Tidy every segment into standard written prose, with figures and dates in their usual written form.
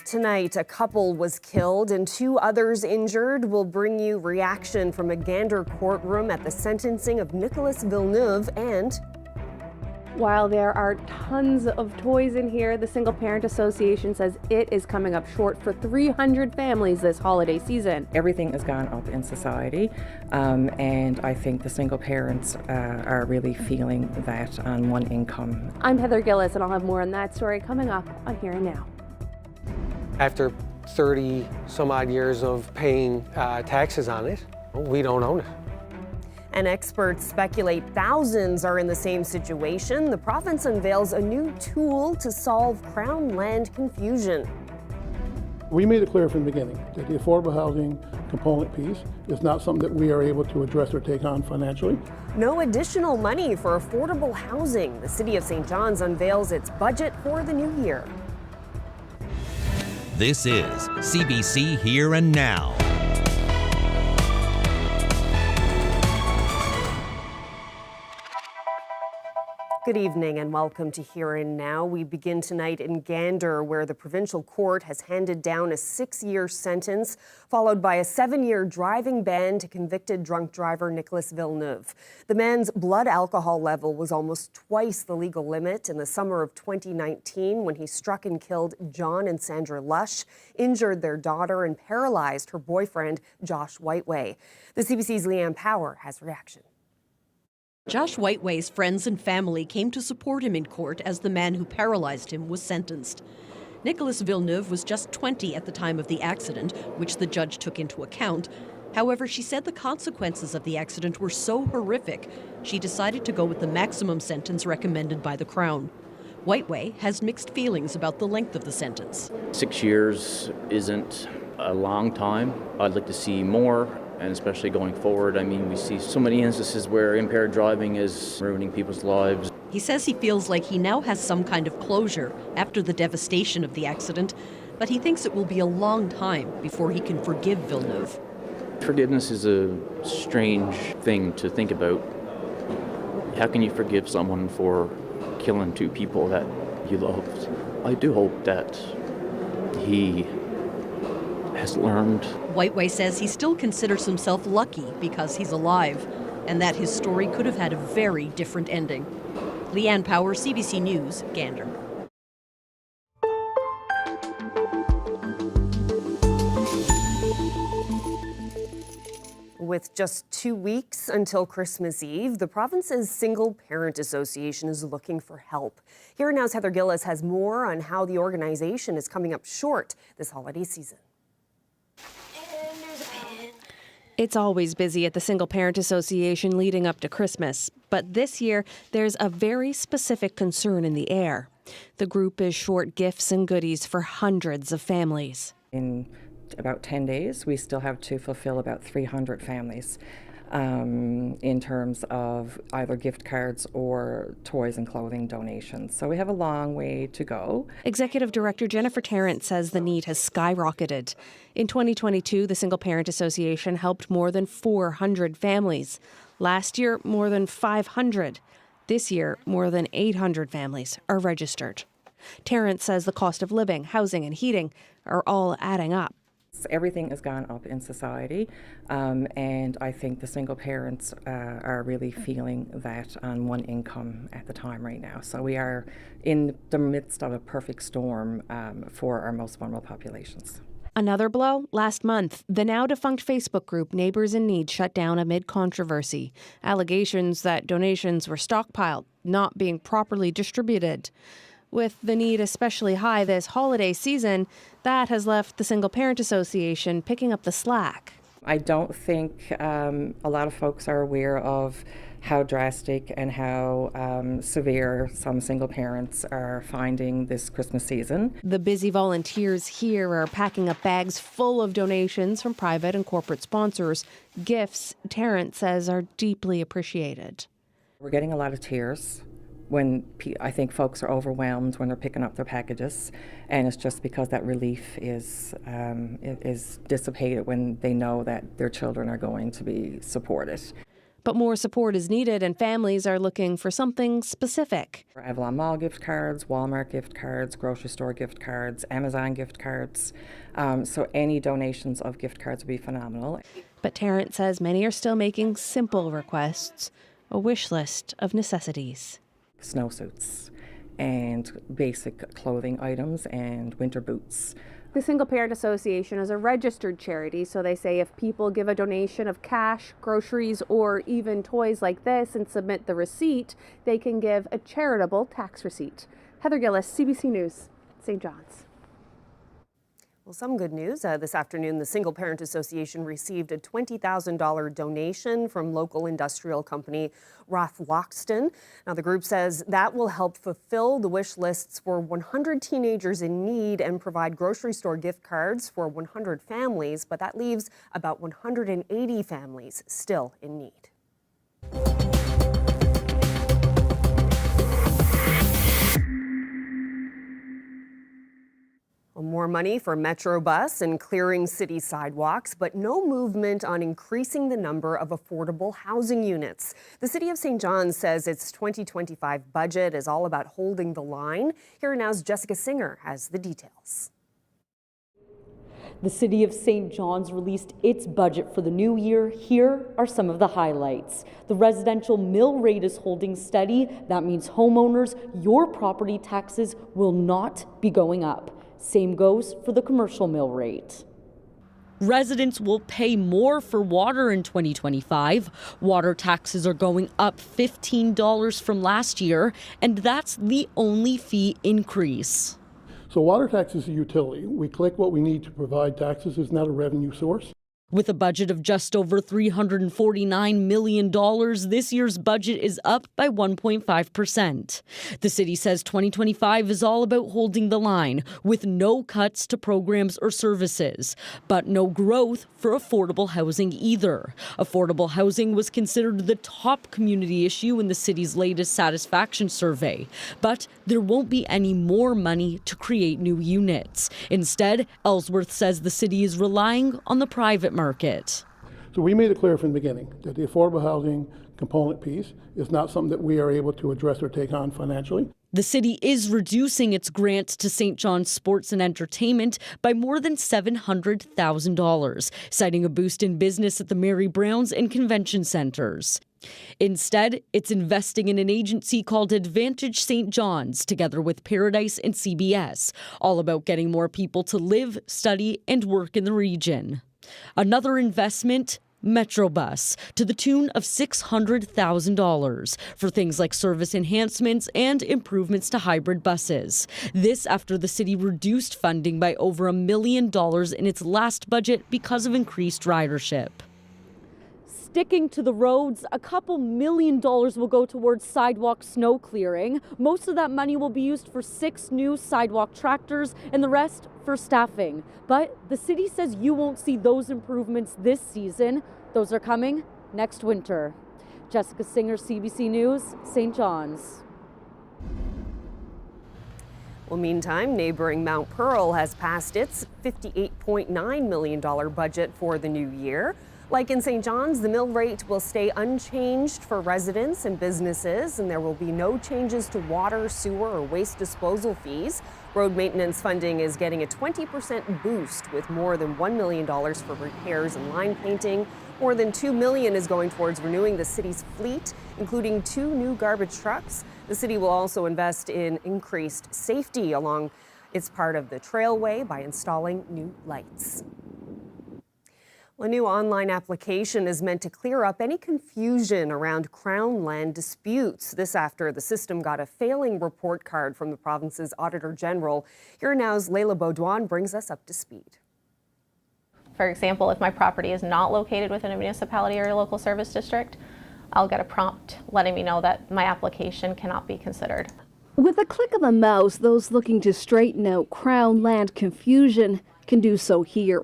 Tonight, a couple was killed and 2 others injured. We'll bring you reaction from a Gander courtroom at the sentencing of Nicolas Villeneuve. And while there are tons of toys in here, the Single Parent Association says it is coming up short for 300 families this holiday season. Everything has gone up in society, and I think the single parents are really feeling that on one income. I'm Heather Gillis, and I'll have more on that story coming up on Here and Now. After 30 some odd years of paying taxes on it, we don't own it. And experts speculate thousands are in the same situation. The province unveils a new tool to solve Crown land confusion. We made it clear from the beginning that the affordable housing component piece is not something that we are able to address or take on financially. No additional money for affordable housing. The City of St. John's unveils its budget for the new year. This is CBC Here and Now. Good evening and welcome to Here and Now. We begin tonight in Gander, where the provincial court has handed down a 6-year sentence, followed by a 7-year driving ban to convicted drunk driver Nicolas Villeneuve. The man's blood alcohol level was almost twice the legal limit in the summer of 2019 when he struck and killed John and Sandra Lush, injured their daughter and paralyzed her boyfriend, Josh Whiteway. The CBC's Leanne Power has reaction. Josh Whiteway's friends and family came to support him in court as the man who paralyzed him was sentenced. Nicolas Villeneuve was just 20 at the time of the accident, which the judge took into account. However, she said the consequences of the accident were so horrific, she decided to go with the maximum sentence recommended by the Crown. Whiteway has mixed feelings about the length of the sentence. 6 years isn't a long time. I'd like to see more. And especially going forward, I mean, we see so many instances where impaired driving is ruining people's lives. He says he feels like he now has some kind of closure after the devastation of the accident, but he thinks it will be a long time before he can forgive Villeneuve. Forgiveness is a strange thing to think about. How can you forgive someone for killing 2 people that you loved? I do hope that he has learned. Whiteway says he still considers himself lucky because he's alive, and that his story could have had a very different ending. Leanne Power, CBC News, Gander. With just 2 weeks until Christmas Eve, the province's Single Parent Association is looking for help. Here Now's Heather Gillis has more on how the organization is coming up short this holiday season. It's always busy at the Single Parent Association leading up to Christmas, but this year there's a very specific concern in the air. The group is short gifts and goodies for hundreds of families. In about 10 days, we still have to fulfill about 300 families in terms of either gift cards or toys and clothing donations. So we have a long way to go. Executive Director Jennifer Tarrant says the need has skyrocketed. In 2022, the Single Parent Association helped more than 400 families. Last year, more than 500. This year, more than 800 families are registered. Tarrant says the cost of living, housing, and heating are all adding up. Everything has gone up in society, and I think the single parents are really feeling that on one income at the time right now. So we are in the midst of a perfect storm for our most vulnerable populations. Another blow last month. The now defunct Facebook group Neighbours in Need shut down amid controversy. Allegations that donations were stockpiled, not being properly distributed. With the need especially high this holiday season, that has left the Single Parent Association picking up the slack. I don't think a lot of folks are aware of how drastic and how severe some single parents are finding this Christmas season. The busy volunteers here are packing up bags full of donations from private and corporate sponsors. Gifts, Tarrant says, are deeply appreciated. We're getting a lot of tears when I think folks are overwhelmed when they're picking up their packages, and it's just because that relief is dissipated when they know that their children are going to be supported. But more support is needed, and families are looking for something specific. Avalon Mall gift cards, Walmart gift cards, grocery store gift cards, Amazon gift cards. So any donations of gift cards would be phenomenal. But Tarrant says many are still making simple requests, a wish list of necessities. Snowsuits and basic clothing items and winter boots. The Single Parent Association is a registered charity, so they say if people give a donation of cash, groceries, or even toys like this and submit the receipt, they can give a charitable tax receipt. Heather Gillis, CBC News, St. John's. Well, some good news. This afternoon, the Single Parent Association received a $20,000 donation from local industrial company Roth Loxton. Now, the group says that will help fulfill the wish lists for 100 teenagers in need and provide grocery store gift cards for 100 families, but that leaves about 180 families still in need. More money for Metrobus and clearing city sidewalks, but no movement on increasing the number of affordable housing units. The City of St. John's says its 2025 budget is all about holding the line. Here now's Jessica Singer has the details. The City of St. John's released its budget for the new year. Here are some of the highlights. The residential mill rate is holding steady. That means homeowners, your property taxes will not be going up. Same goes for the commercial mill rate. Residents will pay more for water in 2025. Water taxes are going up $15 from last year, and that's the only fee increase. So water tax is a utility. We collect what we need to provide taxes. It's not a revenue source. With a budget of just over $349 million, this year's budget is up by 1.5%. The city says 2025 is all about holding the line, with no cuts to programs or services, but no growth for affordable housing either. Affordable housing was considered the top community issue in the city's latest satisfaction survey, but there won't be any more money to create new units. Instead, Ellsworth says the city is relying on the private market. So we made it clear from the beginning that the affordable housing component piece is not something that we are able to address or take on financially. The city is reducing its grant to St. John's Sports and Entertainment by more than $700,000, citing a boost in business at the Mary Browns and convention centers. Instead, it's investing in an agency called Advantage St. John's, together with Paradise and CBS, all about getting more people to live, study, and work in the region. Another investment, Metrobus, to the tune of $600,000 for things like service enhancements and improvements to hybrid buses. This after the city reduced funding by over $1 million in its last budget because of increased ridership. Sticking to the roads, a couple $1 million will go towards sidewalk snow clearing. Most of that money will be used for 6 new sidewalk tractors and the rest for staffing. But the city says you won't see those improvements this season. Those are coming next winter. Jessica Singer, CBC News, St. John's. Well, meantime, neighboring Mount Pearl has passed its $58.9 million budget for the new year. Like in St. John's, the mill rate will stay unchanged for residents and businesses, and there will be no changes to water, sewer, or waste disposal fees. Road maintenance funding is getting a 20% boost, with more than $1 million for repairs and line painting. More than $2 million is going towards renewing the city's fleet, including 2 new garbage trucks. The city will also invest in increased safety along its part of the trailway by installing new lights. A new online application is meant to clear up any confusion around Crown land disputes. This after the system got a failing report card from the province's Auditor General. Here now's Layla Baudouin brings us up to speed. For example, if my property is not located within a municipality or a local service district, I'll get a prompt letting me know that my application cannot be considered. With a click of a mouse, those looking to straighten out Crown land confusion can do so here.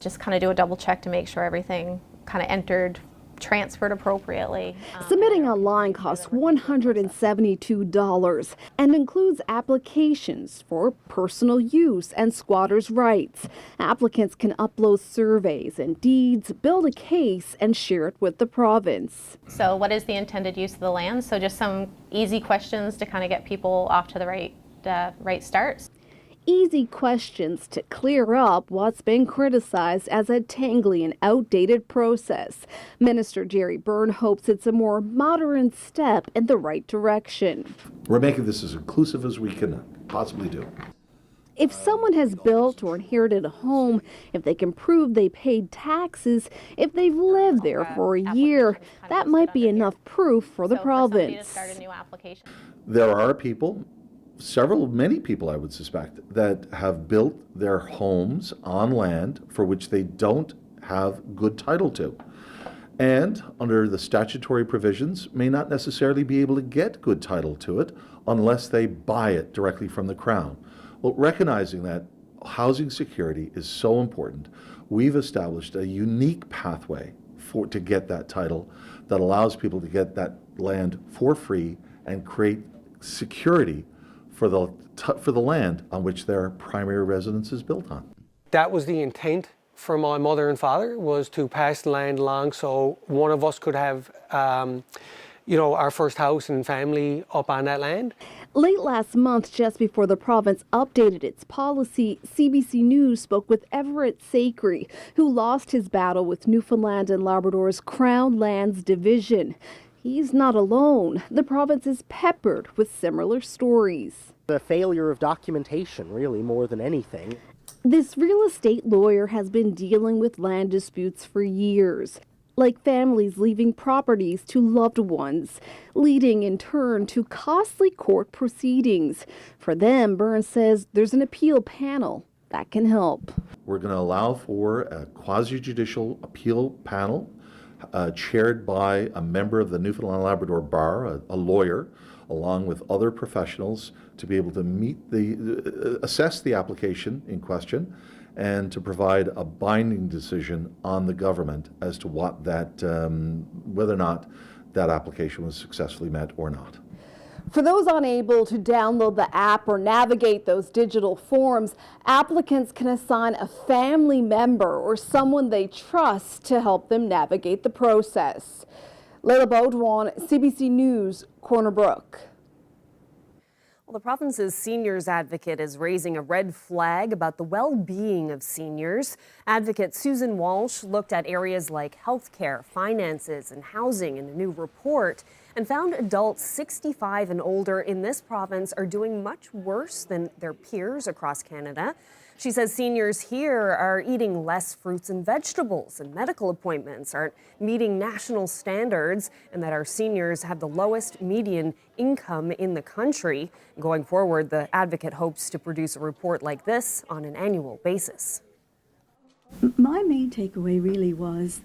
Just kind of do a double check to make sure everything kind of entered transferred appropriately. Submitting online costs $172 and includes applications for personal use and squatters' rights. Applicants can upload surveys and deeds, build a case, and share it with the province. So what is the intended use of the land? So just some easy questions to kind of get people off to the right start. Easy questions to clear up what's been criticized as a tangly and outdated process. Minister Jerry Byrne hopes it's a more modern step in the right direction. We're making this as inclusive as we can possibly do. If someone has built or inherited a home, if they can prove they paid taxes, if they've lived there for a year, that might be enough proof for the province. There are people, many people I would suspect, that have built their homes on land for which they don't have good title to, and under the statutory provisions may not necessarily be able to get good title to it unless they buy it directly from the Crown. Well, recognizing that housing security is so important, we've established a unique pathway to get that title that allows people to get that land for free and create security for the land on which their primary residence is built on. That was the intent for my mother and father, was to pass the land along so one of us could have our first house and family up on that land. Late last month, just before the province updated its policy, CBC News spoke with Everett Sacre, who lost his battle with Newfoundland and Labrador's Crown Lands Division. He's not alone. The province is peppered with similar stories. The failure of documentation, really, more than anything. This real estate lawyer has been dealing with land disputes for years, like families leaving properties to loved ones, leading in turn to costly court proceedings. For them, Byrne says there's an appeal panel that can help. We're going to allow for a quasi-judicial appeal panel chaired by a member of the Newfoundland and Labrador Bar, a lawyer, along with other professionals, to be able to assess the application in question and to provide a binding decision on the government as to whether or not that application was successfully met or not. For those unable to download the app or navigate those digital forms, applicants can assign a family member or someone they trust to help them navigate the process. Leila Baudouin, CBC News, Corner Brook. Well, the province's seniors advocate is raising a red flag about the well-being of seniors. Advocate Susan Walsh looked at areas like healthcare, finances, and housing in a new report and found adults 65 and older in this province are doing much worse than their peers across Canada. She says seniors here are eating less fruits and vegetables, and medical appointments aren't meeting national standards, and that our seniors have the lowest median income in the country. Going forward, the advocate hopes to produce a report like this on an annual basis. My main takeaway really was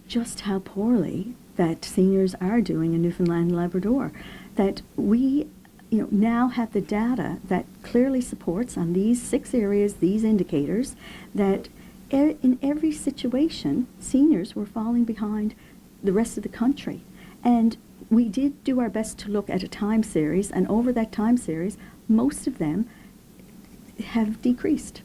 just how poorly that seniors are doing in Newfoundland and Labrador, that we now have the data that clearly supports on these 6 areas, these indicators, that in every situation, seniors were falling behind the rest of the country. And we did do our best to look at a time series, and over that time series, most of them have decreased.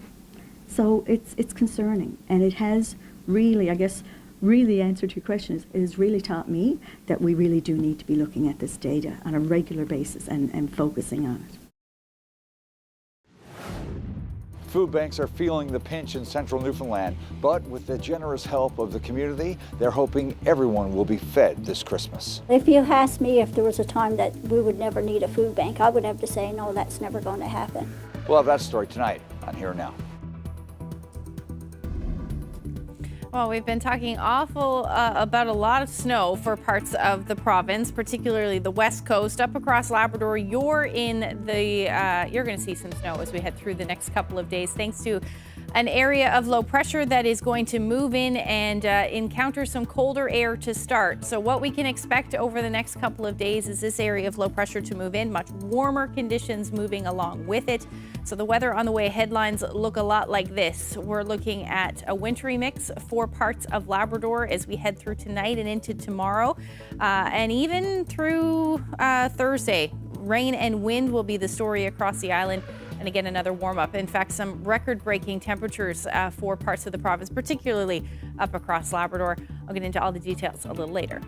So it's concerning, and it has really, I guess, really the answer to your question is, it has really taught me that we really do need to be looking at this data on a regular basis and focusing on it. Food banks are feeling the pinch in central Newfoundland, but with the generous help of the community, they're hoping everyone will be fed this Christmas. If you asked me if there was a time that we would never need a food bank, I would have to say, no, that's never going to happen. We'll have that story tonight on Here and Now. Well, we've been talking about a lot of snow for parts of the province, particularly the west coast. Up across Labrador, you're going to see some snow as we head through the next couple of days, thanks to An area of low pressure that is going to move in and encounter some colder air to start. So what we can expect over the next couple of days is this area of low pressure to move in, much warmer conditions moving along with it. So the weather on the way headlines look a lot like this. We're looking at a wintry mix for parts of Labrador as we head through tonight and into tomorrow, and even through Thursday. Rain and wind will be the story across the island. And again, another warm up. In fact, some record-breaking temperatures for parts of the province, particularly up across Labrador. I'll get into all the details a little later.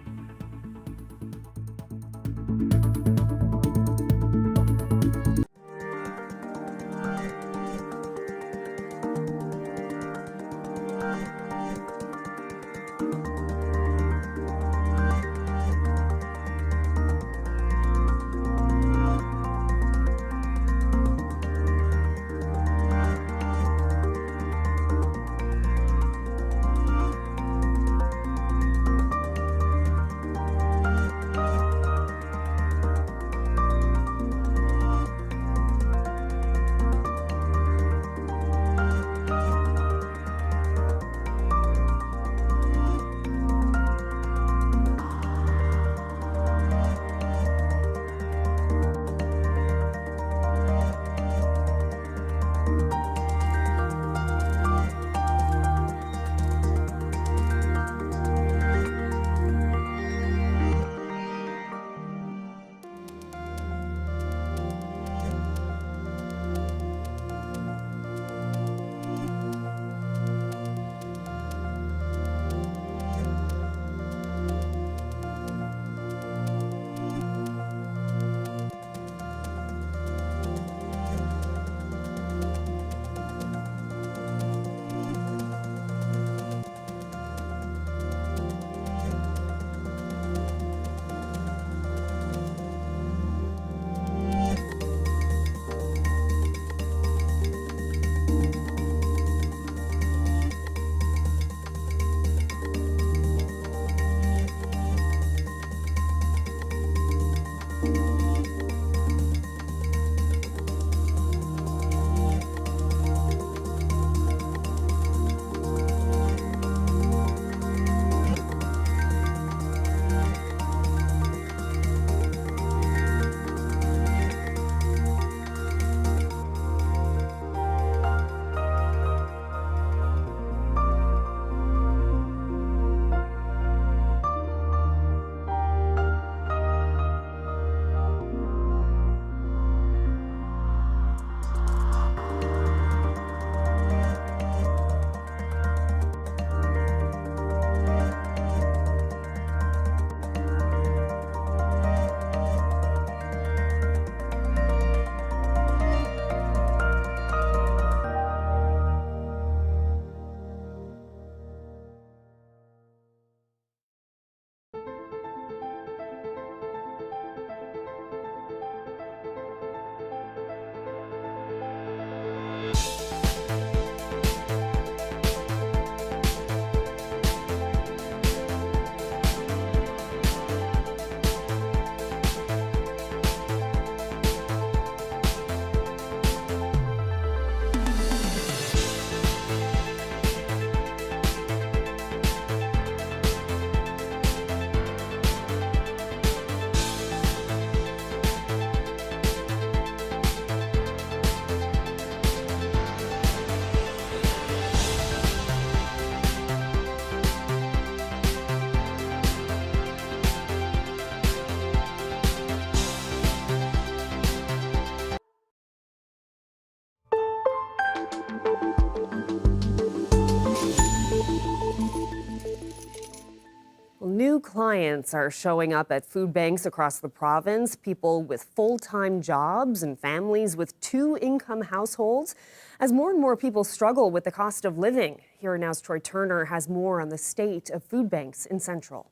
New clients are showing up at food banks across the province, people with full-time jobs and families with two-income households, as more and more people struggle with the cost of living. Here Now's Troy Turner has more on the state of food banks in Central.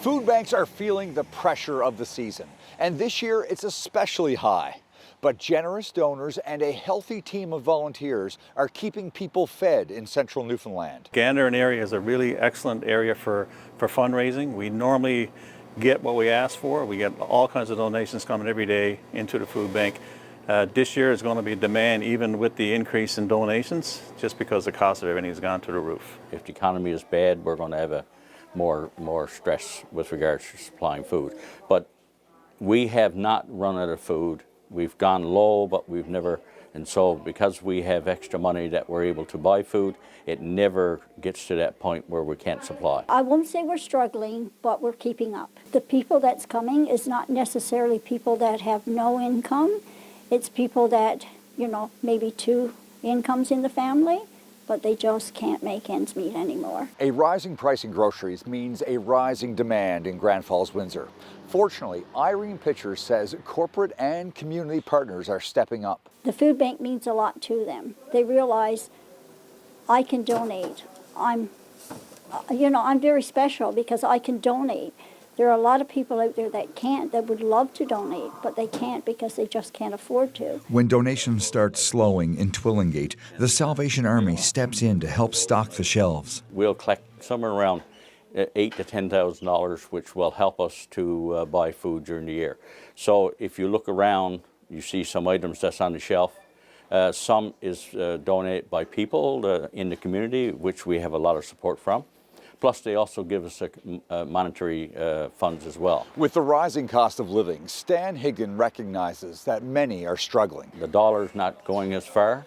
Food banks are feeling the pressure of the season, and this year it's especially high. But generous donors and a healthy team of volunteers are keeping people fed in central Newfoundland. Gander area is a really excellent area for fundraising. We normally get what we ask for. We get all kinds of donations coming every day into the food bank. This year is going to be demand even with the increase in donations, just because the cost of everything has gone to the roof. If the economy is bad, we're going to have more stress with regards to supplying food. But we have not run out of food. We've gone low, but we've never, and so because we have extra money that we're able to buy food, it never gets to that point where we can't supply. I won't say we're struggling, but we're keeping up. The people that's coming is not necessarily people that have no income. It's people that, you know, maybe 2 incomes in the family, but they just can't make ends meet anymore. A rising price in groceries means a rising demand in Grand Falls, Windsor. Fortunately, Irene Pitcher says corporate and community partners are stepping up. The food bank means a lot to them. They realize I can donate. I'm very special because I can donate. There are a lot of people out there that can't, that would love to donate, but they can't because they just can't afford to. When donations start slowing in Twillingate, the Salvation Army steps in to help stock the shelves. We'll collect somewhere around $8,000 to $10,000, which will help us to buy food during the year. So if you look around, you see some items that's on the shelf. Some is donated by people in the community, which we have a lot of support from. Plus, they also give us monetary funds as well. With the rising cost of living, Stan Higdon recognizes that many are struggling. The dollar's not going as far,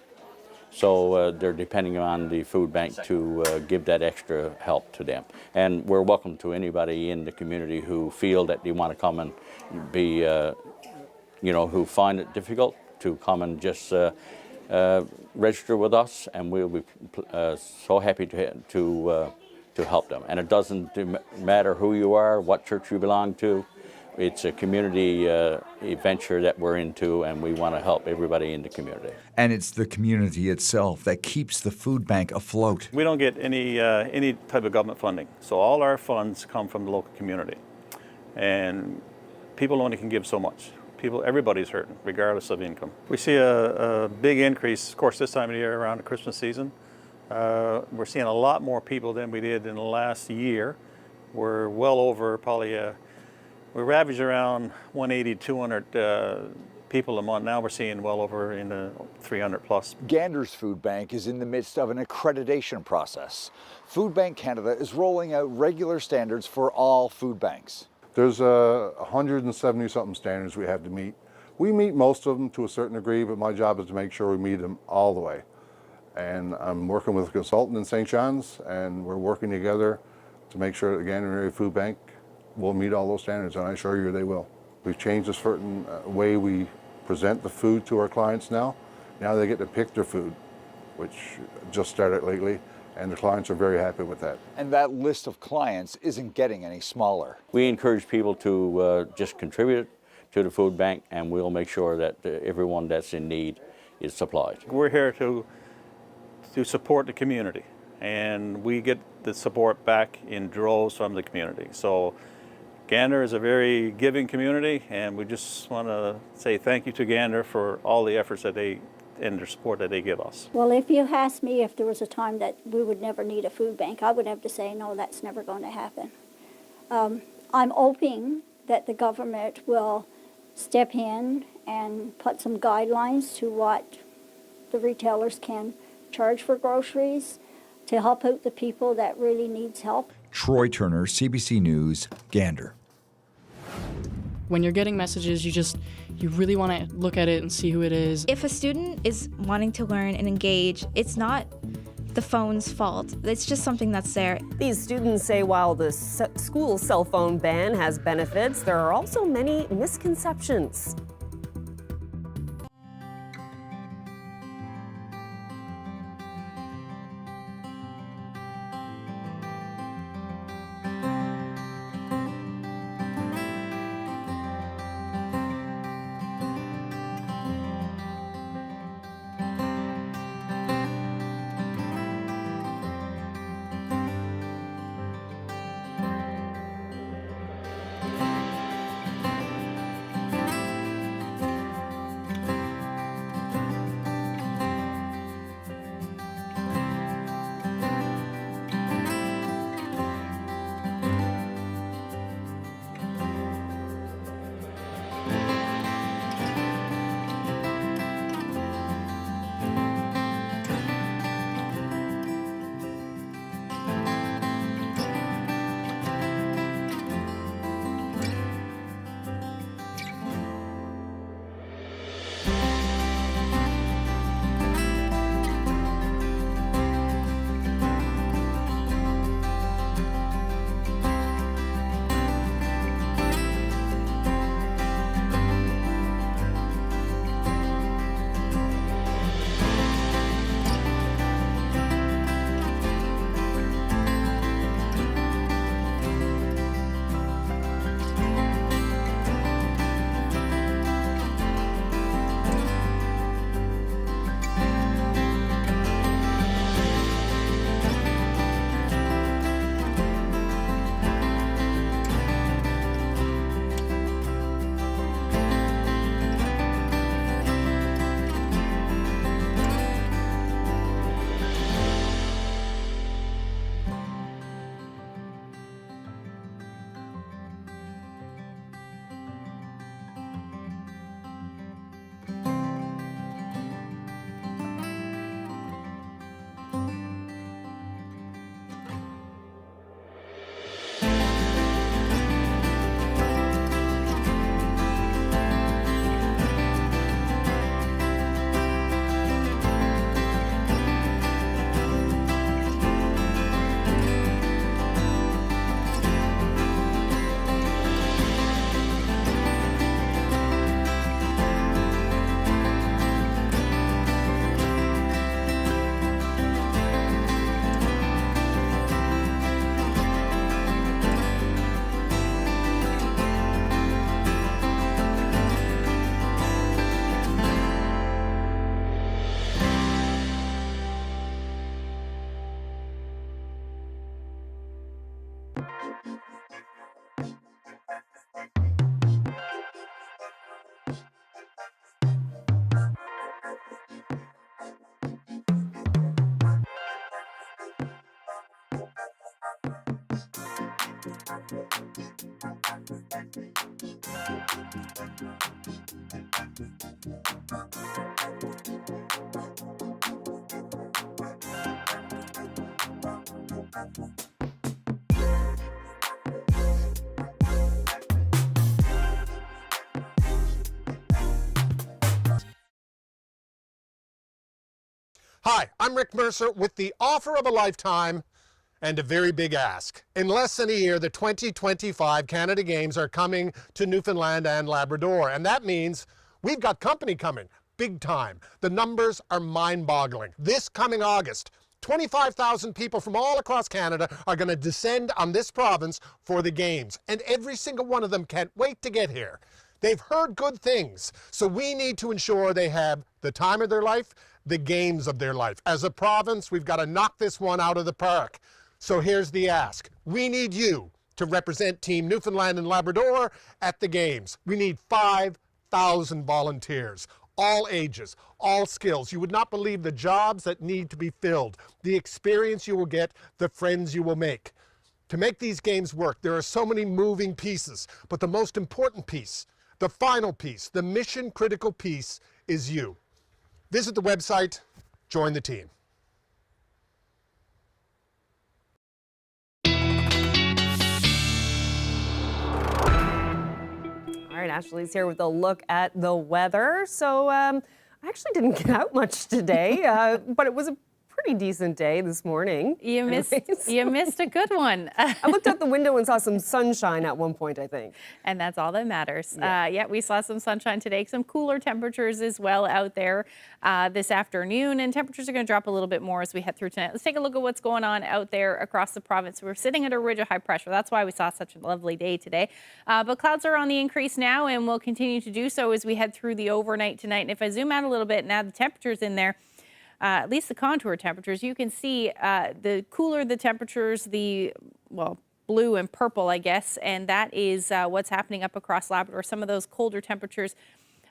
so they're depending on the food bank to give that extra help to them. And we're welcome to anybody in the community who feel that they want to come and be, who find it difficult to come and just register with us, and we'll be so happy to help them. And it doesn't matter who you are, what church you belong to. It's a community venture that we're into, and we want to help everybody in the community. And it's the community itself that keeps the food bank afloat. We don't get any type of government funding, so all our funds come from the local community. And people only can give so much. Everybody's hurting, regardless of income. We see a big increase, of course, this time of the year around the Christmas season. We're seeing a lot more people than we did in the last year. We're well over we're averaging around 180, 200 people a month. Now we're seeing well over in the 300 plus. Gander's food bank is in the midst of an accreditation process. Food Bank Canada is rolling out regular standards for all food banks. There's 170-something standards we have to meet. We meet most of them to a certain degree, but my job is to make sure we meet them all the way. And I'm working with a consultant in St. John's, and we're working together to make sure that the Gander Area Food Bank will meet all those standards, and I assure you they will. We've changed a certain way we present the food to our clients now. Now they get to pick their food, which just started lately, and the clients are very happy with that. And that list of clients isn't getting any smaller. We encourage people to just contribute to the food bank, and we'll make sure that everyone that's in need is supplied. We're here to support the community, and we get the support back in droves from the community. So Gander is a very giving community, and we just want to say thank you to Gander for all the efforts that and the support that they give us. Well, if you asked me if there was a time that we would never need a food bank, I would have to say, no, that's never going to happen. I'm hoping that the government will step in and put some guidelines to what the retailers can charge for groceries to help out the people that really needs help. Troy Turner, CBC News, Gander. When you're getting messages, you really want to look at it and see who it is. If a student is wanting to learn and engage, it's not the phone's fault. It's just something that's there. These students say while the school cell phone ban has benefits, there are also many misconceptions. Hi, I'm Rick Mercer with the offer of a lifetime and a very big ask. In less than a year, the 2025 Canada Games are coming to Newfoundland and Labrador, and that means we've got company coming, big time. The numbers are mind-boggling. This coming August, 25,000 people from all across Canada are going to descend on this province for the Games, and every single one of them can't wait to get here. They've heard good things, so we need to ensure they have the time of their life, the games of their life. As a province, we've got to knock this one out of the park. So here's the ask. We need you to represent Team Newfoundland and Labrador at the Games. We need 5,000 volunteers, all ages, all skills. You would not believe the jobs that need to be filled, the experience you will get, the friends you will make. To make these games work, there are so many moving pieces, but the most important piece, the final piece, the mission-critical piece is you. Visit the website, join the team. All right, Ashley's here with a look at the weather. So I actually didn't get out much today, but it was a pretty decent day this morning. You missed a good one. I looked out the window and saw some sunshine at one point, I think. And that's all that matters. Yeah, we saw some sunshine today, some cooler temperatures as well out there this afternoon, and temperatures are going to drop a little bit more as we head through tonight. Let's take a look at what's going on out there across the province. We're sitting at a ridge of high pressure. That's why we saw such a lovely day today. But clouds are on the increase now and will continue to do so as we head through the overnight tonight. And if I zoom out a little bit and add the temperatures in there, at least the contour temperatures, you can see the cooler the temperatures, well, blue and purple, I guess, and that is what's happening up across Labrador. Some of those colder temperatures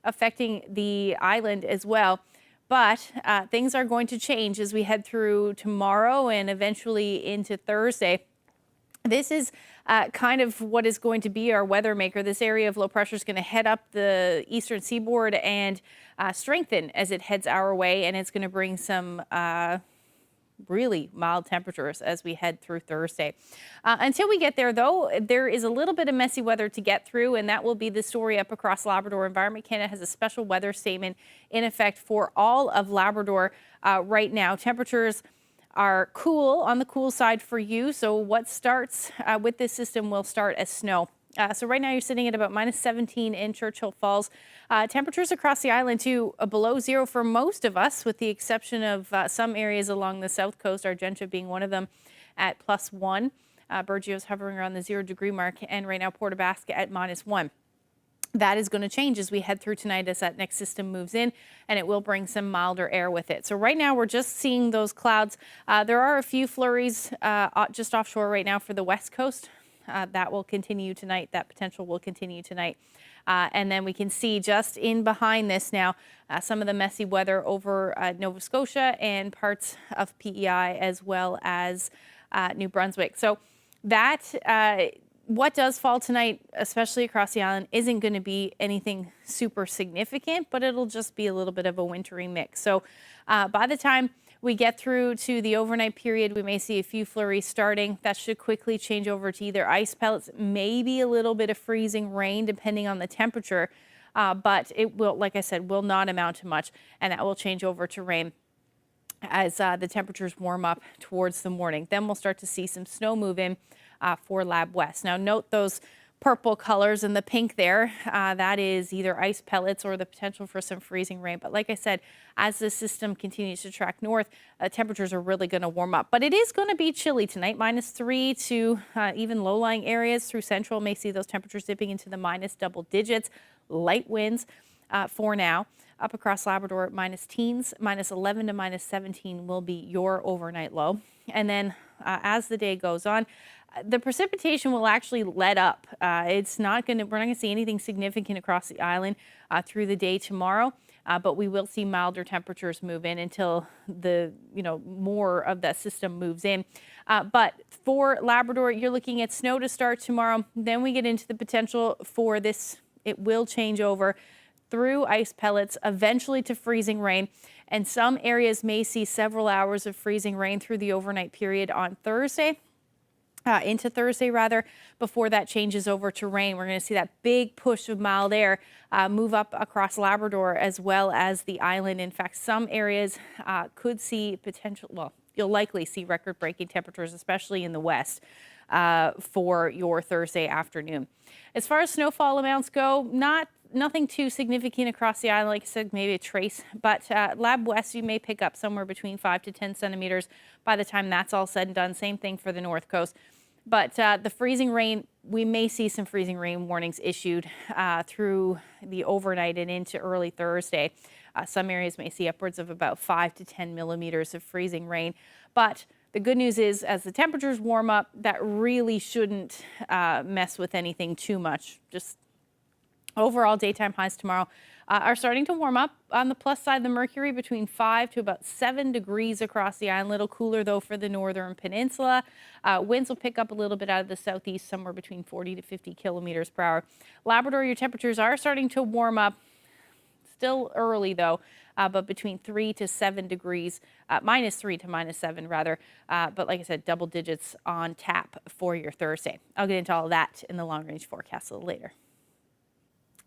affecting the island as well. But things are going to change as we head through tomorrow and eventually into Thursday. This is kind of what is going to be our weather maker. This area of low pressure is going to head up the eastern seaboard and strengthen as it heads our way, and it's going to bring some really mild temperatures as we head through Thursday. Until we get there, though, there is a little bit of messy weather to get through, and that will be the story up across Labrador. Environment Canada has a special weather statement in effect for all of Labrador right now. Temperatures are cool, on the cool side for you. So what starts with this system will start as snow. So right now you're sitting at about -17 in Churchill Falls. Temperatures across the island too below zero for most of us, with the exception of some areas along the south coast, Argentia being one of them at +1. Burgeo's hovering around the 0 degree mark, and right now Port aux Basques at -1. That is going to change as we head through tonight as that next system moves in, and it will bring some milder air with it. So right now we're just seeing those clouds. There are a few flurries just offshore right now for the west coast. That will continue tonight. That potential will continue tonight. And then we can see just in behind this now some of the messy weather over Nova Scotia and parts of PEI as well as New Brunswick. So that what does fall tonight, especially across the island, isn't going to be anything super significant, but it'll just be a little bit of a wintry mix. So by the time we get through to the overnight period, we may see a few flurries starting. That should quickly change over to either ice pellets, maybe a little bit of freezing rain, depending on the temperature. But it will, like I said, will not amount to much, and that will change over to rain as the temperatures warm up towards the morning. Then we'll start to see some snow move in for Lab West. Now note those purple colors and the pink there. That is either ice pellets or the potential for some freezing rain. But like I said, as the system continues to track north, temperatures are really going to warm up. But it is going to be chilly tonight, -3 to even low-lying areas through central may see those temperatures dipping into the minus double digits. Light winds for now. Up across Labrador, -teens, -11 to -17 will be your overnight low. And then as the day goes on, the precipitation will actually let up. We're not going to see anything significant across the island through the day tomorrow, but we will see milder temperatures move in until more of that system moves in. But for Labrador, you're looking at snow to start tomorrow. Then we get into the potential for this. It will change over through ice pellets, eventually to freezing rain. And some areas may see several hours of freezing rain through the overnight period on Thursday. Into Thursday, before that changes over to rain. We're going to see that big push of mild air move up across Labrador as well as the island. In fact, some areas could see you'll likely see record-breaking temperatures, especially in the west, for your Thursday afternoon. As far as snowfall amounts go, nothing too significant across the island. Like I said, maybe a trace, but Lab West, you may pick up somewhere between 5 to 10 centimeters by the time that's all said and done. Same thing for the North Coast. But the freezing rain, we may see some freezing rain warnings issued through the overnight and into early Thursday. Some areas may see upwards of about 5 to 10 millimeters of freezing rain. But the good news is, as the temperatures warm up, that really shouldn't mess with anything too much. Just overall daytime highs tomorrow are starting to warm up. On the plus side, the mercury between 5 to about 7 degrees across the island. A little cooler, though, for the northern peninsula. Winds will pick up a little bit out of the southeast, somewhere between 40 to 50 kilometers per hour. Labrador, your temperatures are starting to warm up. Still early, though, but between 3 to 7 degrees, -3 to -7, rather. But like I said, double digits on tap for your Thursday. I'll get into all of that in the long-range forecast a little later.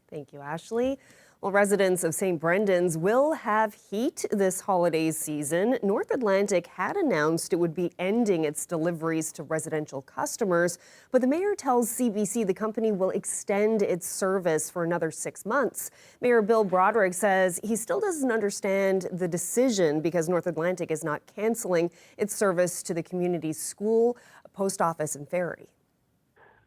Thank you, Ashley. Well, residents of St. Brendan's will have heat this holiday season. North Atlantic had announced it would be ending its deliveries to residential customers, but the mayor tells CBC the company will extend its service for another 6 months. Mayor Bill Broderick says he still doesn't understand the decision because North Atlantic is not canceling its service to the community's school, post office, and ferry.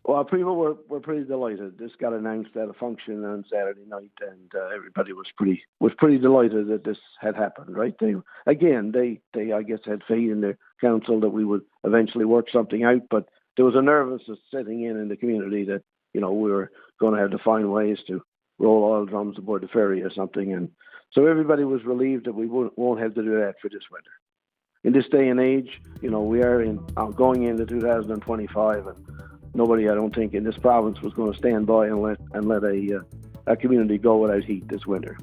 Well, people were pretty delighted. This got announced at a function on Saturday night, and everybody was pretty delighted that this had happened. Right? They I guess had faith in the council that we would eventually work something out. But there was a nervousness setting in the community that we were going to have to find ways to roll oil drums aboard the ferry or something, and so everybody was relieved that we won't have to do that for this winter. In this day and age, we are going into 2025, and nobody, I don't think, in this province was going to stand by and let a community go without heat this winter.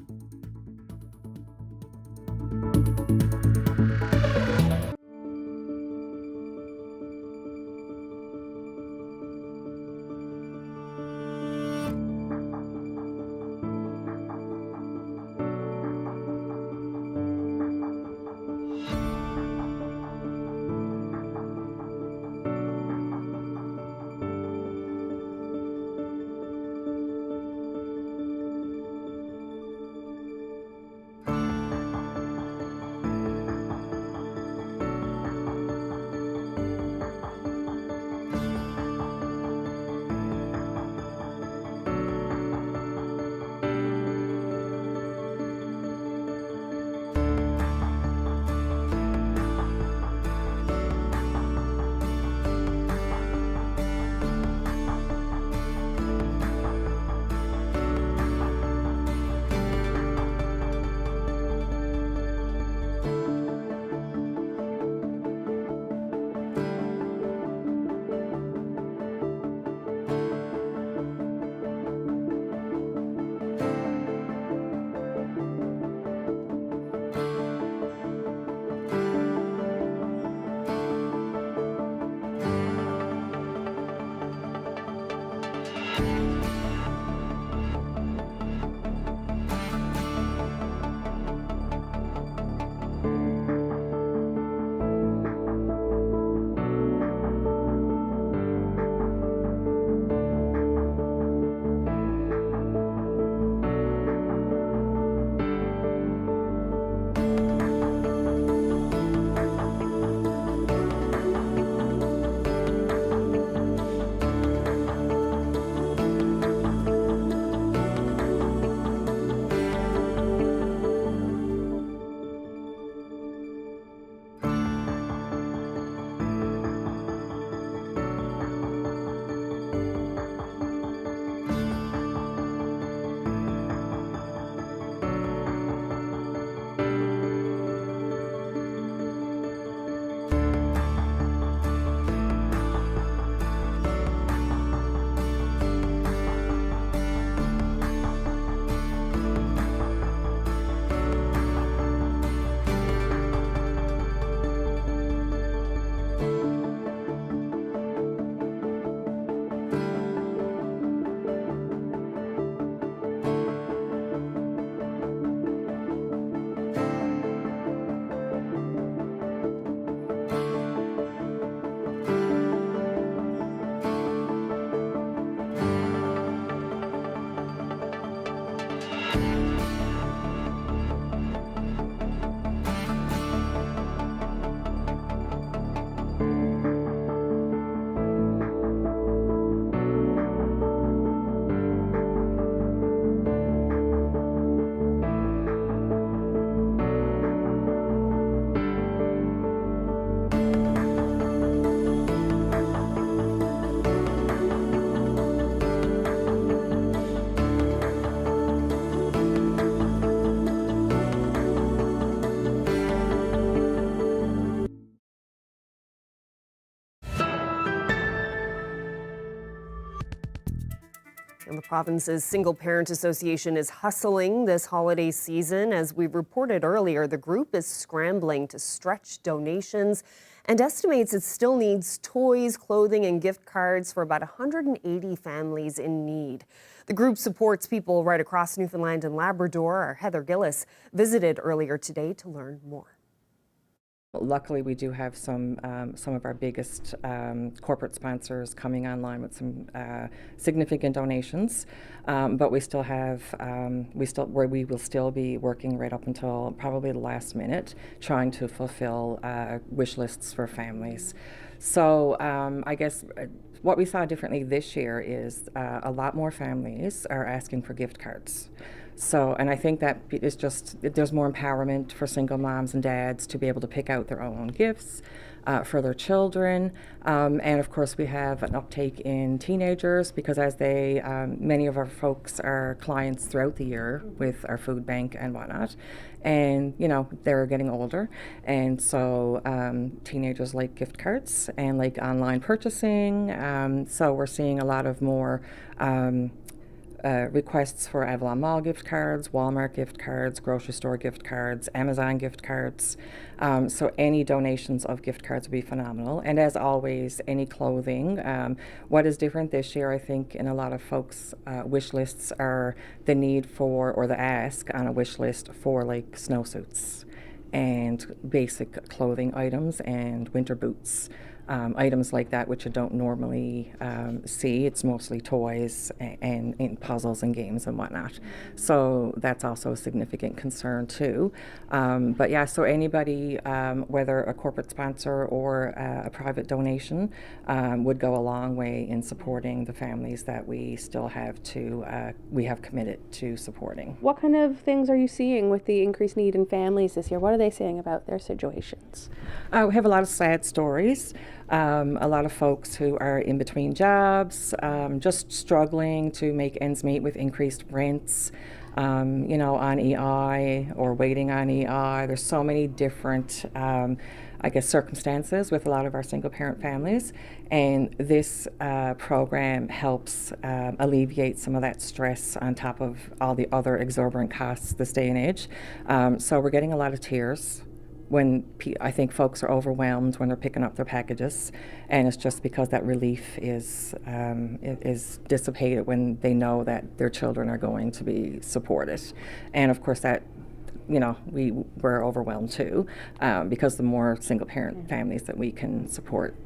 And the province's Single Parent Association is hustling this holiday season. As we reported earlier, the group is scrambling to stretch donations and estimates it still needs toys, clothing, and gift cards for about 180 families in need. The group supports people right across Newfoundland and Labrador. Our Heather Gillis visited earlier today to learn more. Luckily, we do have some of our biggest corporate sponsors coming online with some significant donations, but we still have we will still be working right up until probably the last minute, trying to fulfill wish lists for families. So I guess what we saw differently this year is a lot more families are asking for gift cards. So, and I think that is just, there's more empowerment for single moms and dads to be able to pick out their own gifts for their children. And of course, we have an uptake in teenagers because as they, many of our folks are clients throughout the year with our food bank and whatnot. And, you know, they're getting older. And so teenagers like gift cards and like online purchasing. So we're seeing a lot of more requests for Avalon Mall gift cards, Walmart gift cards, grocery store gift cards, Amazon gift cards. So any donations of gift cards would be phenomenal. And as always, any clothing. What is different this year, I think, in a lot of folks' wish lists are the need for, or the ask on a wish list for like snowsuits and basic clothing items and winter boots. Items like that, which you don't normally see. It's mostly toys and puzzles and games and whatnot. So that's also a significant concern too. But yeah, so anybody, whether a corporate sponsor or a private donation, would go a long way in supporting the families that we still have we have committed to supporting. What kind of things are you seeing with the increased need in families this year? What are they saying about their situations? We have a lot of sad stories. A lot of folks who are in between jobs, just struggling to make ends meet with increased rents, you know, on EI or waiting on EI. There's so many different, I guess, circumstances with a lot of our single parent families. And this program helps alleviate some of that stress on top of all the other exorbitant costs this day and age. So we're getting a lot of tears when I think folks are overwhelmed when they're picking up their packages, and it's just because that relief is dissipated when they know that their children are going to be supported. And of course that, you know, we're overwhelmed too, because the more single parent families that we can support,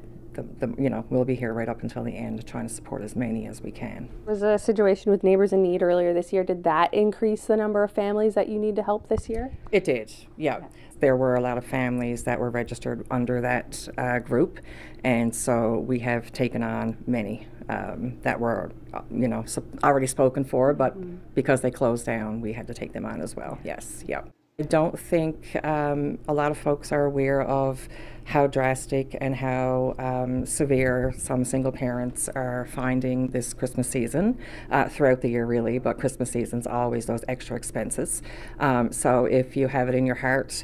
you know, we'll be here right up until the end trying to support as many as we can. There was a situation with Neighbors in Need earlier this year. Did that increase the number of families that you need to help this year? It did, yeah. There were a lot of families that were registered under that group, and so we have taken on many that were, you know, already spoken for, but because they closed down, we had to take them on as well. Yes, yeah. I don't think a lot of folks are aware of how drastic and how severe some single parents are finding this Christmas season, throughout the year really, but Christmas season's always those extra expenses. So if you have it in your heart,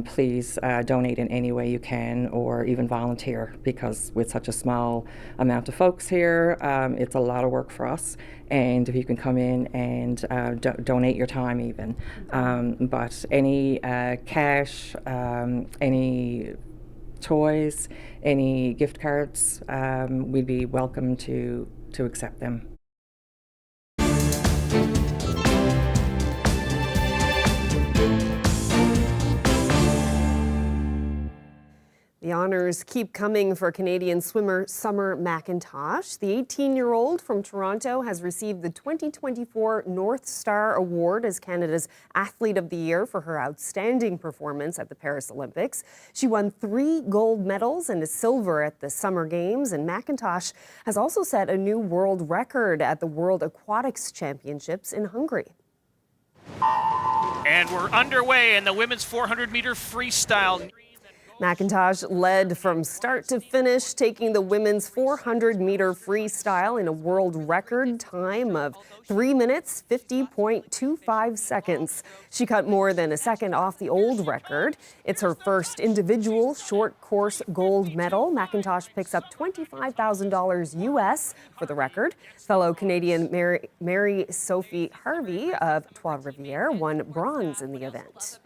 please donate in any way you can, or even volunteer, because with such a small amount of folks here, it's a lot of work for us. And if you can come in and donate your time even. But any cash, any toys, any gift cards, we'd be welcome to accept them. The honors keep coming for Canadian swimmer Summer McIntosh. The 18-year-old from Toronto has received the 2024 North Star Award as Canada's Athlete of the Year for her outstanding performance at the Paris Olympics. She won 3 gold medals and a silver at the Summer Games, and McIntosh has also set a new world record at the World Aquatics Championships in Hungary. And we're underway in the women's 400-meter freestyle. McIntosh led from start to finish, taking the women's 400-meter freestyle in a world record time of 3 minutes, 50.25 seconds. She cut more than a second off the old record. It's her first individual short course gold medal. McIntosh picks up $25,000 US for the record. Fellow Canadian Mary Sophie Harvey of Trois-Rivières won bronze in the event.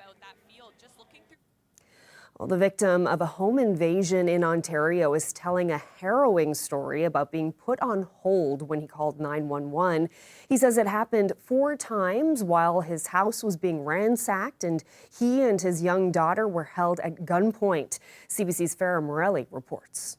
Well, the victim of a home invasion in Ontario is telling a harrowing story about being put on hold when he called 911. He says it happened 4 times while his house was being ransacked and he and his young daughter were held at gunpoint. CBC's Farah Morelli reports.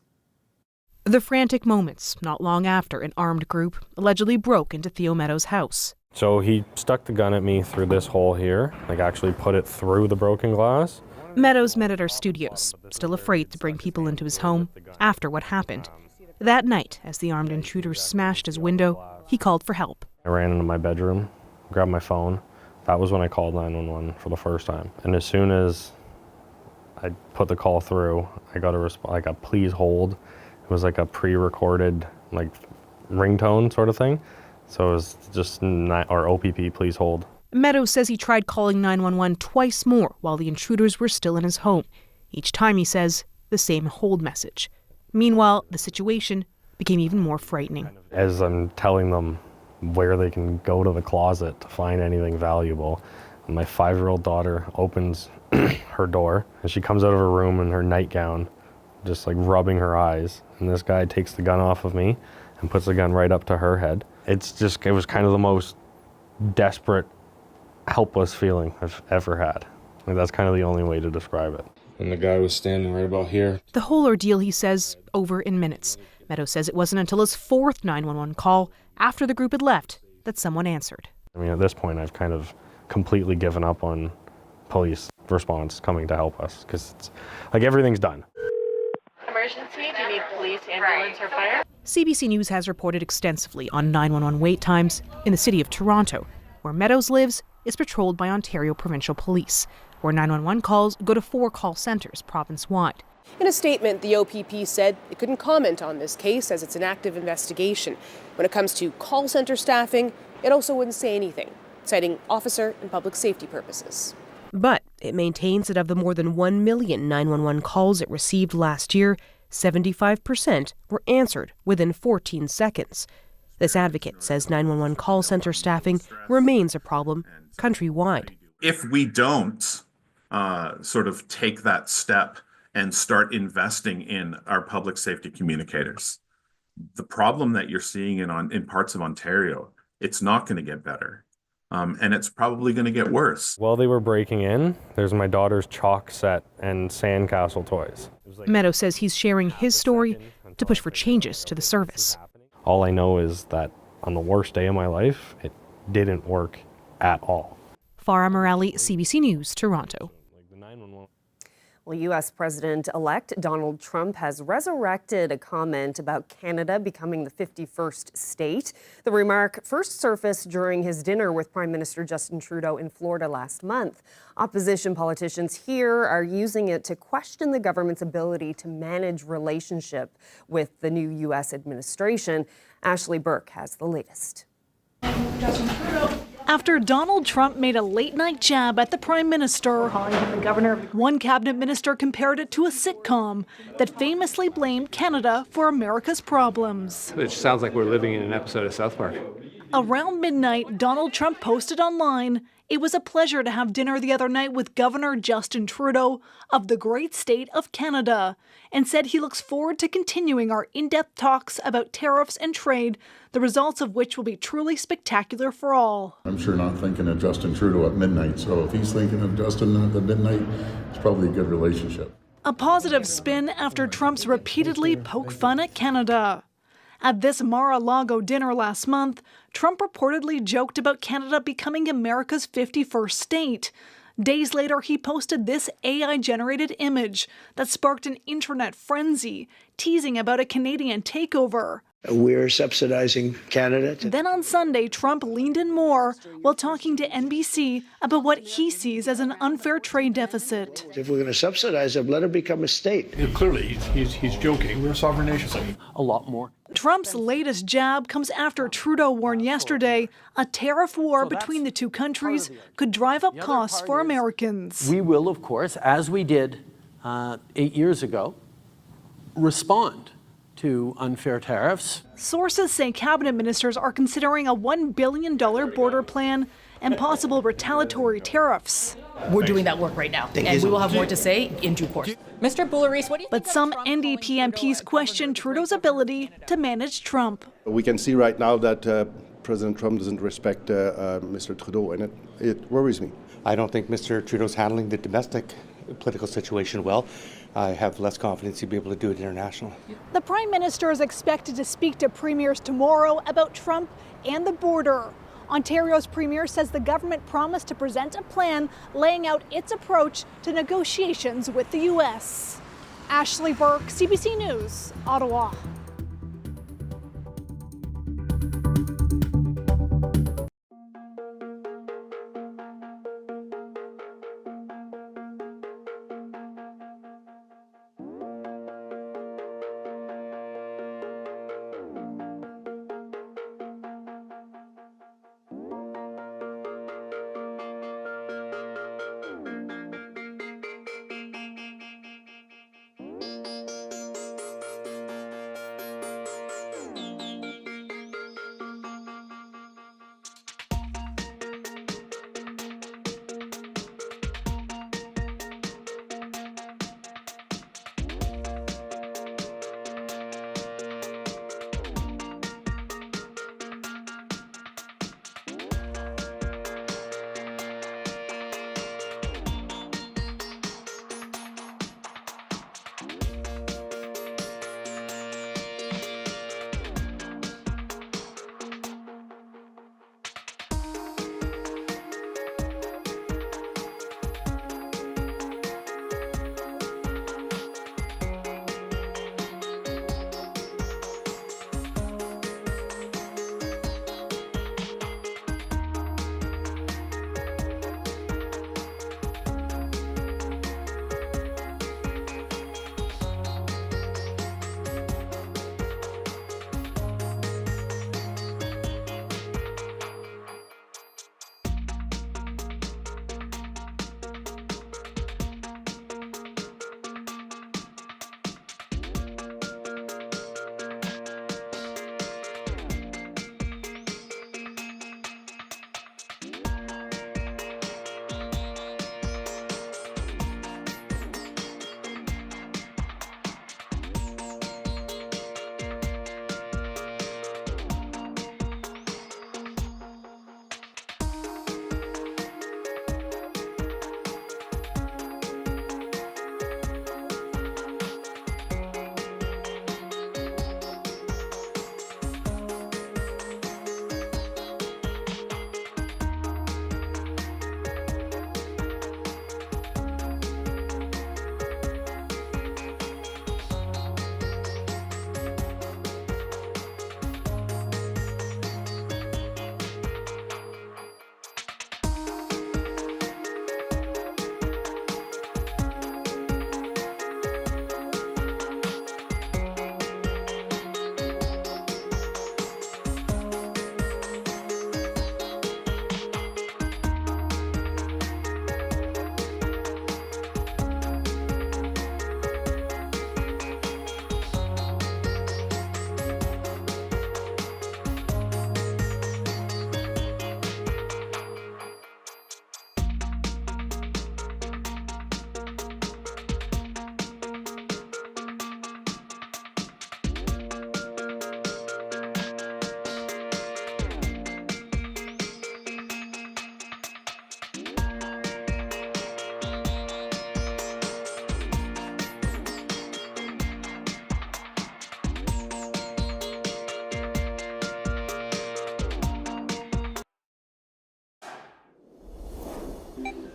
The frantic moments not long after an armed group allegedly broke into Theo Meadows' house. So he stuck the gun at me through this hole here, actually put it through the broken glass. Meadows met at our studios, still afraid to bring people into his home after what happened. That night, as the armed intruders smashed his window, he called for help. I ran into my bedroom, grabbed my phone. That was when I called 911 for the first time. And as soon as I put the call through, I got a please hold. It was like a pre-recorded ringtone sort of thing. So it was just, or OPP, please hold. Meadows says he tried calling 911 twice more while the intruders were still in his home. Each time, he says, the same hold message. Meanwhile, the situation became even more frightening. As I'm telling them where they can go to the closet to find anything valuable, my 5-year-old daughter opens her door and she comes out of her room in her nightgown, just rubbing her eyes. And this guy takes the gun off of me and puts the gun right up to her head. It was kind of the most desperate, helpless feeling I've ever had. That's kind of the only way to describe it. And the guy was standing right about here. The whole ordeal, he says, over in minutes. Meadows says it wasn't until his 4th 911 call, after the group had left, that someone answered. At this point, I've kind of completely given up on police response coming to help us, because it's everything's done. Emergency? Do you need police, ambulance, or fire? CBC News has reported extensively on 911 wait times in the city of Toronto, where Meadows lives, is patrolled by Ontario Provincial Police, where 911 calls go to 4 call centres province-wide. In a statement, the OPP said it couldn't comment on this case as it's an active investigation. When it comes to call centre staffing, it also wouldn't say anything, citing officer and public safety purposes. But it maintains that of the more than 1 million 911 calls it received last year, 75% were answered within 14 seconds. This advocate says 911 call center staffing remains a problem countrywide. If we don't sort of take that step and start investing in our public safety communicators, the problem that you're seeing in parts of Ontario, it's not going to get better. And it's probably going to get worse. While they were breaking in, there's my daughter's chalk set and sandcastle toys. Meadows says he's sharing his story to push for changes to the service. All I know is that on the worst day of my life, it didn't work at all. Farah Morelli, CBC News, Toronto. Well, U.S. President-elect Donald Trump has resurrected a comment about Canada becoming the 51st state. The remark first surfaced during his dinner with Prime Minister Justin Trudeau in Florida last month. Opposition politicians here are using it to question the government's ability to manage relationship with the new U.S. administration. Ashley Burke has the latest. After Donald Trump made a late-night jab at the Prime Minister, one cabinet minister compared it to a sitcom that famously blamed Canada for America's problems. It sounds like we're living in an episode of South Park. Around midnight, Donald Trump posted online, "It was a pleasure to have dinner the other night with Governor Justin Trudeau of the great state of Canada," and said he looks forward to continuing our in-depth talks about tariffs and trade, the results of which will be truly spectacular for all. I'm sure not thinking of Justin Trudeau at midnight, so if he's thinking of Justin at midnight, it's probably a good relationship. A positive spin after Trump's repeatedly poke fun at Canada. At this Mar-a-Lago dinner last month, Trump reportedly joked about Canada becoming America's 51st state. Days later, he posted this AI-generated image that sparked an internet frenzy, teasing about a Canadian takeover. We're subsidizing Canada. Then on Sunday, Trump leaned in more while talking to NBC about what he sees as an unfair trade deficit. If we're going to subsidize them, let it become a state. Clearly, he's joking. We're a sovereign nation. A lot more. Trump's latest jab comes after Trudeau warned yesterday a tariff war between the two countries could drive up costs for Americans. We will, of course, as we did 8 years ago, respond to unfair tariffs. Sources say cabinet ministers are considering a $1 billion border plan and possible retaliatory tariffs. We're doing that work right now, and we will have more to say in due course. Mr. Bouleris, what do you think? But some NDP MPs question Trudeau's ability to manage Trump. We can see right now that President Trump doesn't respect Mr. Trudeau, and it worries me. I don't think Mr. Trudeau's handling the domestic political situation well. I have less confidence he'll be able to do it internationally. The Prime Minister is expected to speak to premiers tomorrow about Trump and the border. Ontario's premier says the government promised to present a plan laying out its approach to negotiations with the U.S. Ashley Burke, CBC News, Ottawa.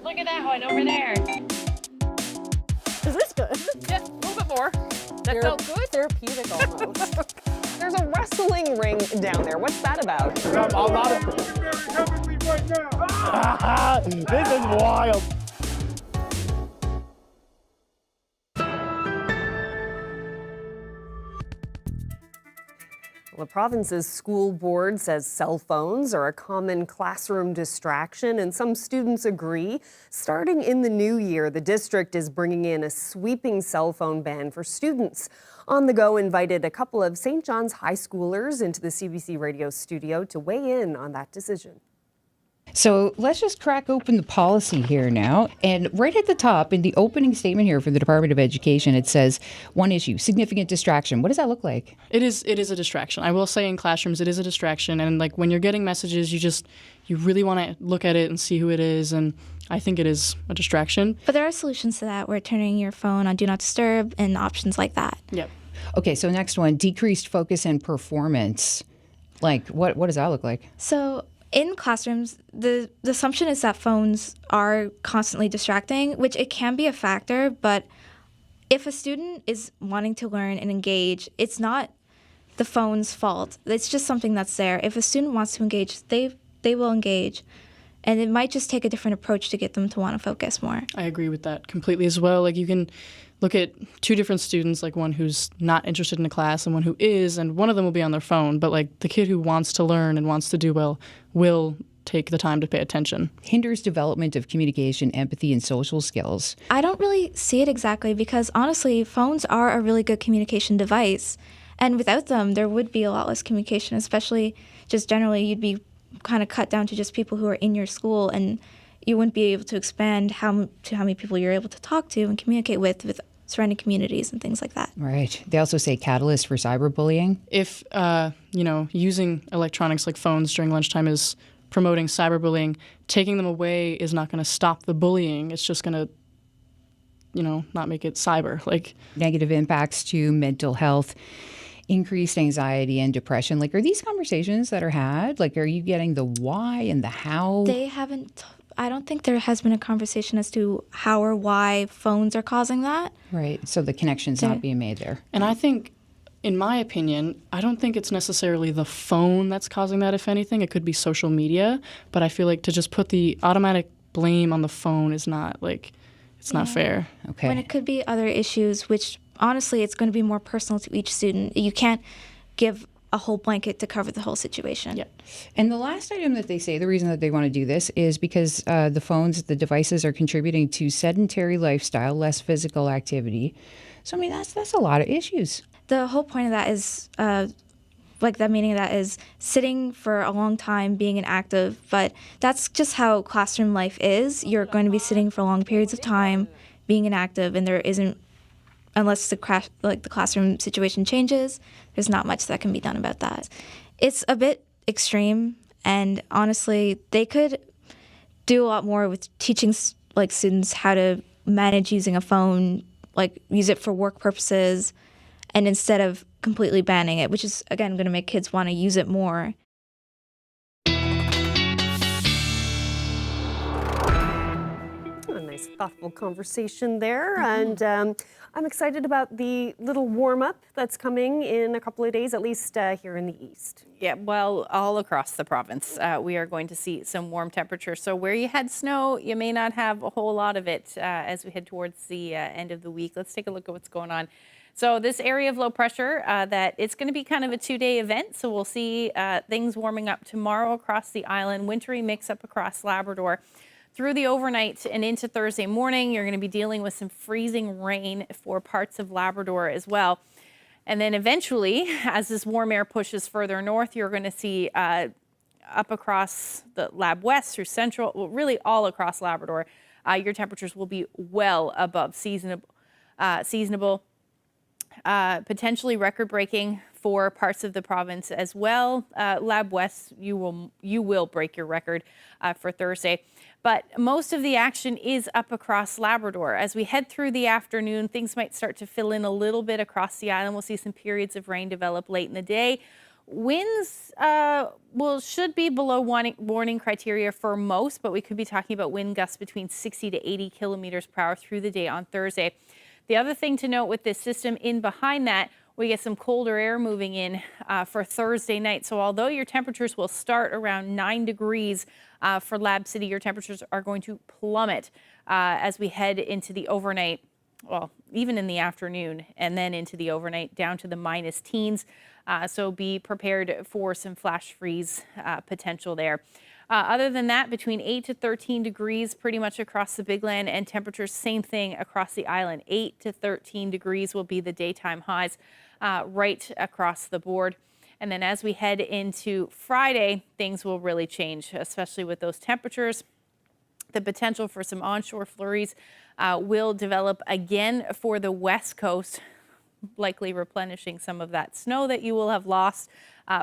Look at that one over there. Is this good? Yeah, a little bit more. That felt good. Therapeutic almost. There's a wrestling ring down there. What's that about? This is wild. The province's school board says cell phones are a common classroom distraction, and some students agree. Starting in the new year, the district is bringing in a sweeping cell phone ban for students. On the Go invited a couple of St. John's high schoolers into the CBC radio studio to weigh in on that decision. So let's just crack open the policy here now. And right at the top, in the opening statement here for the Department of Education, it says one issue, significant distraction. What does that look like? It is a distraction. I will say in classrooms, it is a distraction. And like when you're getting messages, you really want to look at it and see who it is. And I think it is a distraction. But there are solutions to that. We're turning your phone on Do Not Disturb and options like that. Yep. Okay, so next one, decreased focus and performance. Like what does that look like? So in classrooms, the assumption is that phones are constantly distracting, which it can be a factor, but if a student is wanting to learn and engage, it's not the phone's fault. It's just something that's there. If a student wants to engage, they will engage. And it might just take a different approach to get them to want to focus more. I agree with that completely as well. Like you can look at two different students, like one who's not interested in a class and one who is, and one of them will be on their phone. But like the kid who wants to learn and wants to do well will take the time to pay attention. Hinders development of communication, empathy, and social skills. I don't really see it exactly because honestly, phones are a really good communication device. And without them, there would be a lot less communication, especially just generally you'd be kind of cut down to just people who are in your school, and you wouldn't be able to expand to how many people you're able to talk to and communicate with surrounding communities and things like that. Right. They also say catalyst for cyberbullying. If using electronics like phones during lunchtime is promoting cyberbullying, taking them away is not going to stop the bullying. It's just going to, not make it cyber. Like negative impacts to mental health, increased anxiety and depression. Like, are these conversations that are had? Like, are you getting the why and the how? They haven't. I don't think there has been a conversation as to how or why phones are causing that. Right. So the connection's not being made there. And I think, in my opinion, I don't think it's necessarily the phone that's causing that, if anything. It could be social media. But I feel like to just put the automatic blame on the phone is not, it's not fair. Okay. When it could be other issues, which honestly, it's going to be more personal to each student. You can't give a whole blanket to cover the whole situation. Yeah. And the last item that they say, the reason that they want to do this is because the phones, the devices are contributing to sedentary lifestyle, less physical activity. So, I mean, that's a lot of issues. The whole point of that is, that meaning of that is sitting for a long time, being inactive, but that's just how classroom life is. You're going to be sitting for long periods of time, being inactive, and there isn't, unless the classroom situation changes, there's not much that can be done about that. It's a bit extreme, and honestly, they could do a lot more with teaching students how to manage using a phone, use it for work purposes, and instead of completely banning it, which is again going to make kids want to use it more. A nice, thoughtful conversation there, and I'm excited about the little warm-up that's coming in a couple of days, at least here in the east. Yeah, well, all across the province, we are going to see some warm temperatures. So where you had snow, you may not have a whole lot of it as we head towards the end of the week. Let's take a look at what's going on. So this area of low pressure, that it's going to be kind of a 2-day event. So we'll see things warming up tomorrow across the island, wintry mix up across Labrador. Through the overnight and into Thursday morning, you're going to be dealing with some freezing rain for parts of Labrador as well. And then eventually, as this warm air pushes further north, you're going to see up across the Lab West through central, well, really all across Labrador, your temperatures will be well above seasonable, potentially record-breaking for parts of the province as well. Lab West, you will break your record for Thursday. But most of the action is up across Labrador. As we head through the afternoon, things might start to fill in a little bit across the island. We'll see some periods of rain develop late in the day. Winds should be below warning criteria for most, but we could be talking about wind gusts between 60 to 80 kilometers per hour through the day on Thursday. The other thing to note with this system in behind that, we get some colder air moving in for Thursday night. So although your temperatures will start around 9 degrees for Lab City, your temperatures are going to plummet as we head into the overnight. Well, even in the afternoon and then into the overnight down to the minus teens. So be prepared for some flash freeze potential there. Other than that, between 8 to 13 degrees pretty much across the Big Land, and temperatures same thing across the island. 8 to 13 degrees will be the daytime highs right across the board. And then as we head into Friday, things will really change, especially with those temperatures. The potential for some onshore flurries will develop again for the west coast, likely replenishing some of that snow that you will have lost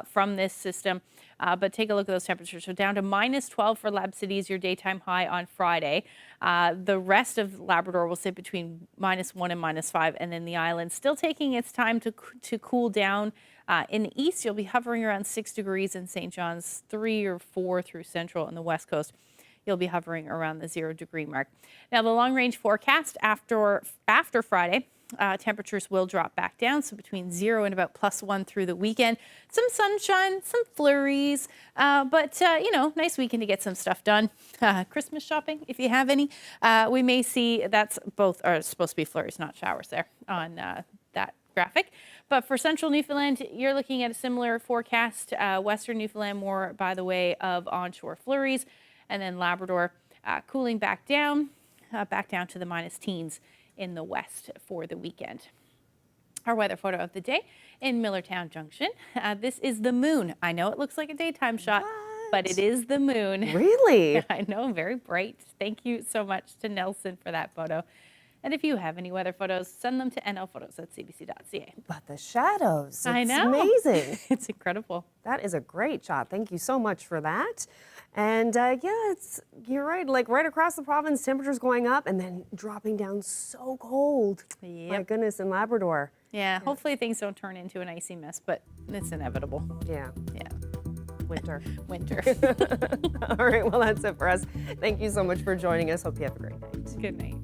from this system. But take a look at those temperatures. So down to minus 12 for Lab City is your daytime high on Friday. The rest of Labrador will sit between minus 1 and minus 5. And then the island still taking its time to cool down. In the east, you'll be hovering around 6 degrees in St. John's, 3 or 4 through central and the west coast. You'll be hovering around the 0 degree mark. Now, the long range forecast after Friday, temperatures will drop back down, so between 0 and about +1 through the weekend. Some sunshine, some flurries, but nice weekend to get some stuff done. Christmas shopping, if you have any. We may see that's both are supposed to be flurries, not showers there on that graphic. But for central Newfoundland, you're looking at a similar forecast. Western Newfoundland more by the way of onshore flurries. And then Labrador cooling back down to the minus teens in the west for the weekend. Our weather photo of the day in Millertown Junction. This is the moon. I know it looks like a daytime shot, but it is the moon. Really? I know, very bright. Thank you so much to Nelson for that photo. And if you have any weather photos, send them to nlphotos@cbc.ca. But the shadows, I it's know. amazing. It's incredible. That is a great shot. Thank you so much for that. And you're right, like right across the province, temperatures going up and then dropping down so cold. Yep. My goodness, in Labrador. Yeah, hopefully things don't turn into an icy mess, but it's inevitable. Yeah. Winter. Winter. All right, well, that's it for us. Thank you so much for joining us. Hope you have a great night. Good night.